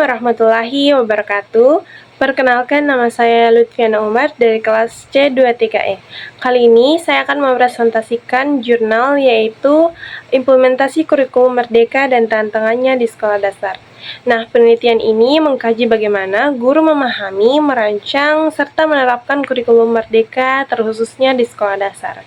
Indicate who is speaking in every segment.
Speaker 1: warahmatullahi wabarakatuh. Perkenalkan, nama saya Lutfiana Umar dari kelas C23E. Kali ini saya akan mempresentasikan jurnal yaitu Implementasi Kurikulum Merdeka dan Tantangannya di Sekolah Dasar. Nah, penelitian ini mengkaji bagaimana guru memahami, merancang, serta menerapkan kurikulum merdeka terkhususnya di sekolah dasar,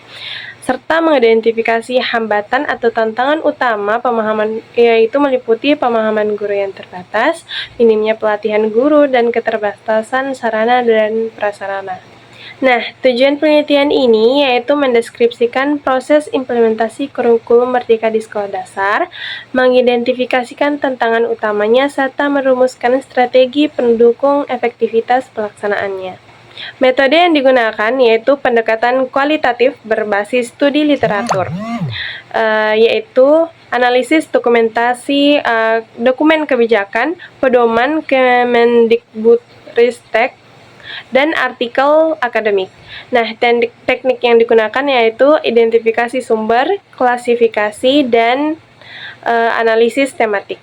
Speaker 1: serta mengidentifikasi hambatan atau tantangan utama pemahaman, yaitu meliputi pemahaman guru yang terbatas, minimnya pelatihan guru, dan keterbatasan sarana dan prasarana. Nah, tujuan penelitian ini yaitu mendeskripsikan proses implementasi kurikulum merdeka di sekolah dasar, mengidentifikasikan tantangan utamanya, serta merumuskan strategi pendukung efektivitas pelaksanaannya. Metode yang digunakan yaitu pendekatan kualitatif berbasis studi literatur, yaitu analisis dokumentasi dokumen kebijakan, pedoman Kemendikbudristek, dan artikel akademik. Nah, teknik yang digunakan yaitu identifikasi sumber, klasifikasi, dan analisis tematik.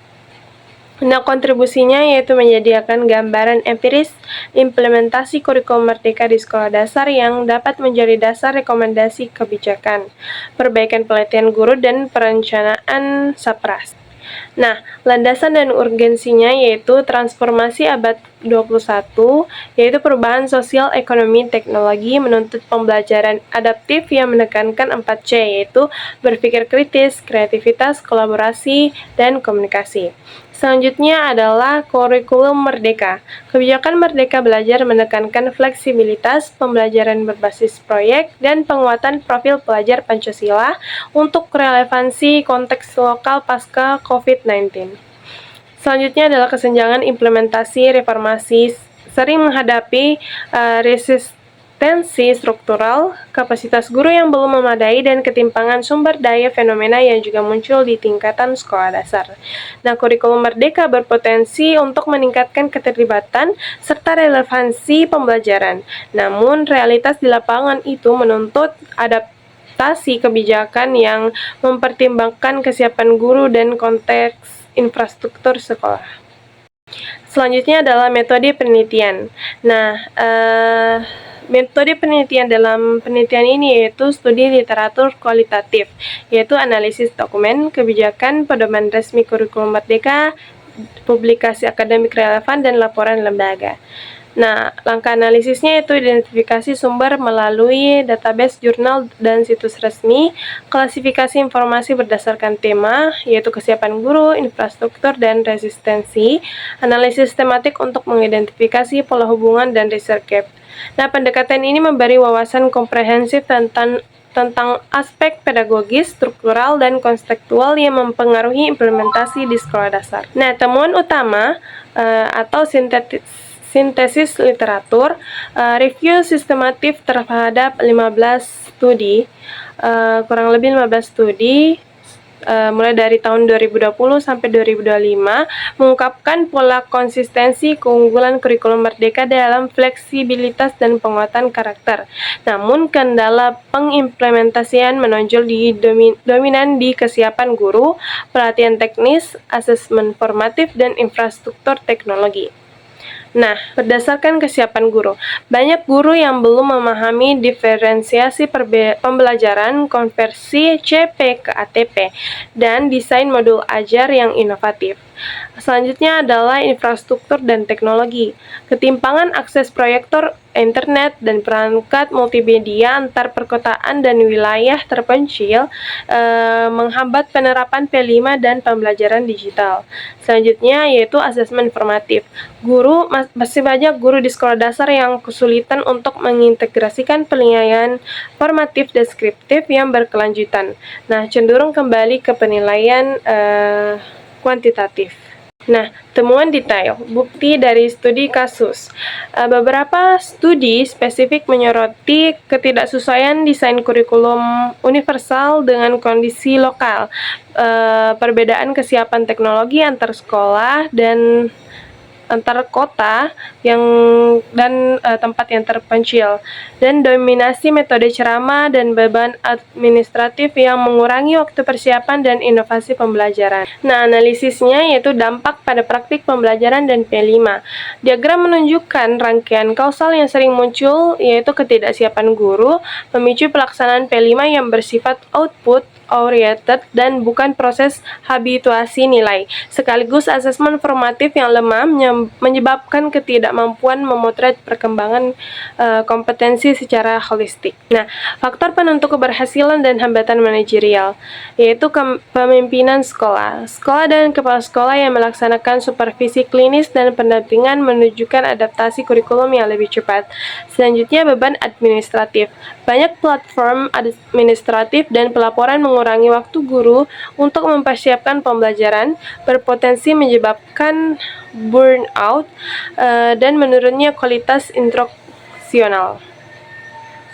Speaker 1: Nah, kontribusinya yaitu menyediakan gambaran empiris implementasi kurikulum merdeka di sekolah dasar yang dapat menjadi dasar rekomendasi kebijakan, perbaikan pelatihan guru, dan perencanaan Sapras. Nah, landasan dan urgensinya yaitu transformasi abad 21, yaitu perubahan sosial, ekonomi, teknologi menuntut pembelajaran adaptif yang menekankan 4C, yaitu berpikir kritis, kreativitas, kolaborasi, dan komunikasi. Selanjutnya adalah kurikulum merdeka. Kebijakan Merdeka Belajar menekankan fleksibilitas, pembelajaran berbasis proyek, dan penguatan profil pelajar Pancasila untuk relevansi konteks lokal pasca COVID-19. Selanjutnya adalah kesenjangan implementasi reformasi, sering menghadapi resistensi struktural, kapasitas guru yang belum memadai, dan ketimpangan sumber daya fenomena yang juga muncul di tingkatan sekolah dasar. Nah, kurikulum merdeka berpotensi untuk meningkatkan keterlibatan serta relevansi pembelajaran. Namun, realitas di lapangan itu menuntut adaptasi kebijakan yang mempertimbangkan kesiapan guru dan konteks infrastruktur sekolah. Selanjutnya adalah metode penelitian. Nah, metode penelitian dalam penelitian ini yaitu studi literatur kualitatif, yaitu analisis dokumen, kebijakan, pedoman resmi kurikulum merdeka, publikasi akademik relevan, dan laporan lembaga. Nah, langkah analisisnya yaitu identifikasi sumber melalui database jurnal dan situs resmi, klasifikasi informasi berdasarkan tema, yaitu kesiapan guru, infrastruktur, dan resistensi, analisis tematik untuk mengidentifikasi pola hubungan dan research gap. Nah, pendekatan ini memberi wawasan komprehensif tentang aspek pedagogis, struktural, dan konseptual yang mempengaruhi implementasi di sekolah dasar. Nah, temuan utama atau sintesis literatur, review sistematif terhadap 15 studi, kurang lebih 15 studi, mulai dari tahun 2020 sampai 2025, mengungkapkan pola konsistensi keunggulan kurikulum merdeka dalam fleksibilitas dan penguatan karakter. Namun, kendala pengimplementasian menonjol dominan di kesiapan guru, pelatihan teknis, asesmen formatif, dan infrastruktur teknologi. Nah, berdasarkan kesiapan guru, banyak guru yang belum memahami diferensiasi pembelajaran, konversi CP ke ATP, dan desain modul ajar yang inovatif. Selanjutnya adalah infrastruktur dan teknologi. Ketimpangan akses proyektor, internet, dan perangkat multimedia antar perkotaan dan wilayah terpencil menghambat penerapan P5 dan pembelajaran digital. Selanjutnya yaitu asesmen formatif. Masih banyak guru di sekolah dasar yang kesulitan untuk mengintegrasikan penilaian formatif deskriptif yang berkelanjutan. Nah, cenderung kembali ke penilaian kuantitatif. Nah, temuan detail, bukti dari studi kasus. Beberapa studi spesifik menyoroti ketidaksesuaian desain kurikulum universal dengan kondisi lokal, perbedaan kesiapan teknologi antar sekolah, dan antar kota dan tempat yang terpencil, dan dominasi metode ceramah dan beban administratif yang mengurangi waktu persiapan dan inovasi pembelajaran. Nah, analisisnya yaitu dampak pada praktik pembelajaran dan P5. Diagram menunjukkan rangkaian kausal yang sering muncul, yaitu ketidaksiapan guru, memicu pelaksanaan P5 yang bersifat output oriented dan bukan proses habituasi nilai, sekaligus asesmen formatif yang lemah menyebabkan ketidakmampuan memotret perkembangan kompetensi secara holistik. Nah, faktor penentu keberhasilan dan hambatan manajerial yaitu kepemimpinan sekolah. Sekolah dan kepala sekolah yang melaksanakan supervisi klinis dan pendampingan menunjukkan adaptasi kurikulum yang lebih cepat. Selanjutnya, beban administratif. Banyak platform administratif dan pelaporan mengurangi waktu guru untuk mempersiapkan pembelajaran, berpotensi menyebabkan burnout dan menurunnya kualitas instruksional.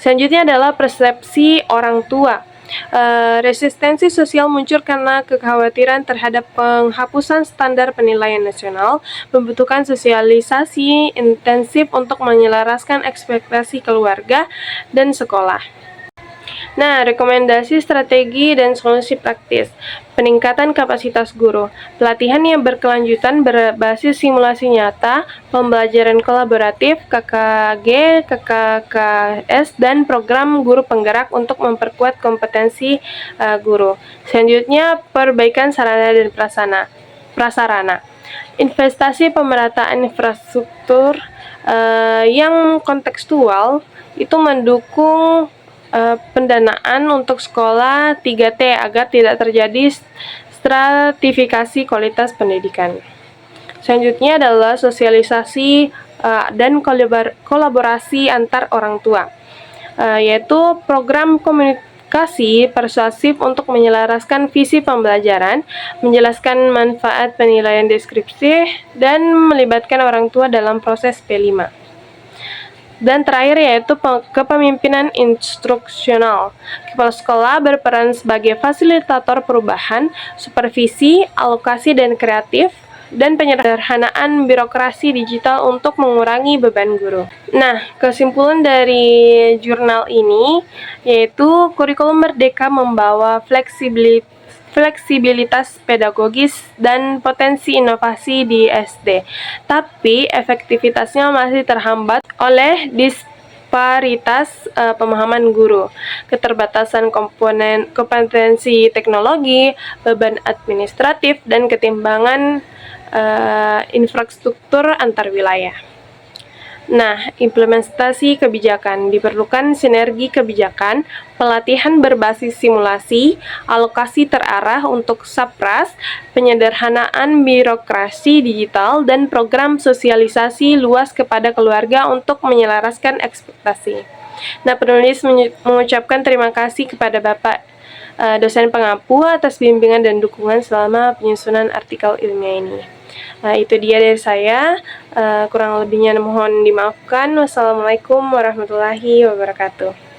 Speaker 1: Selanjutnya adalah persepsi orang tua. Resistensi sosial muncul karena kekhawatiran terhadap penghapusan standar penilaian nasional, membutuhkan sosialisasi intensif untuk menyelaraskan ekspektasi keluarga dan sekolah. Nah, rekomendasi strategi dan solusi praktis. Peningkatan kapasitas guru. Pelatihan yang berkelanjutan berbasis simulasi nyata, pembelajaran kolaboratif, KKG, KKKS, dan program guru penggerak untuk memperkuat kompetensi guru. Selanjutnya, perbaikan sarana dan prasarana. Investasi pemerataan infrastruktur yang kontekstual itu mendukung pendanaan untuk sekolah 3T agar tidak terjadi stratifikasi kualitas pendidikan. Selanjutnya adalah sosialisasi dan kolaborasi antar orang tua, yaitu program komunikasi persuasif untuk menyelaraskan visi pembelajaran, menjelaskan manfaat penilaian deskripsi, dan melibatkan orang tua dalam proses P5. Dan terakhir yaitu kepemimpinan instruksional. Kepala sekolah berperan sebagai fasilitator perubahan, supervisi, alokasi dan kreatif, dan penyederhanaan birokrasi digital untuk mengurangi beban guru. Nah, kesimpulan dari jurnal ini yaitu kurikulum merdeka membawa fleksibilitas pedagogis dan potensi inovasi di SD, tapi efektivitasnya masih terhambat oleh disparitas pemahaman guru, keterbatasan kompetensi teknologi, beban administratif, dan ketimbangan infrastruktur antar wilayah. Nah, implementasi kebijakan. Diperlukan sinergi kebijakan, pelatihan berbasis simulasi, alokasi terarah untuk Sapras, penyederhanaan birokrasi digital, dan program sosialisasi luas kepada keluarga untuk menyelaraskan ekspektasi. Nah, penulis mengucapkan terima kasih kepada Bapak dosen pengampu atas bimbingan dan dukungan selama penyusunan artikel ilmiah ini. Nah, itu dia dari saya. Kurang lebihnya mohon dimaafkan. Wassalamualaikum warahmatullahi wabarakatuh.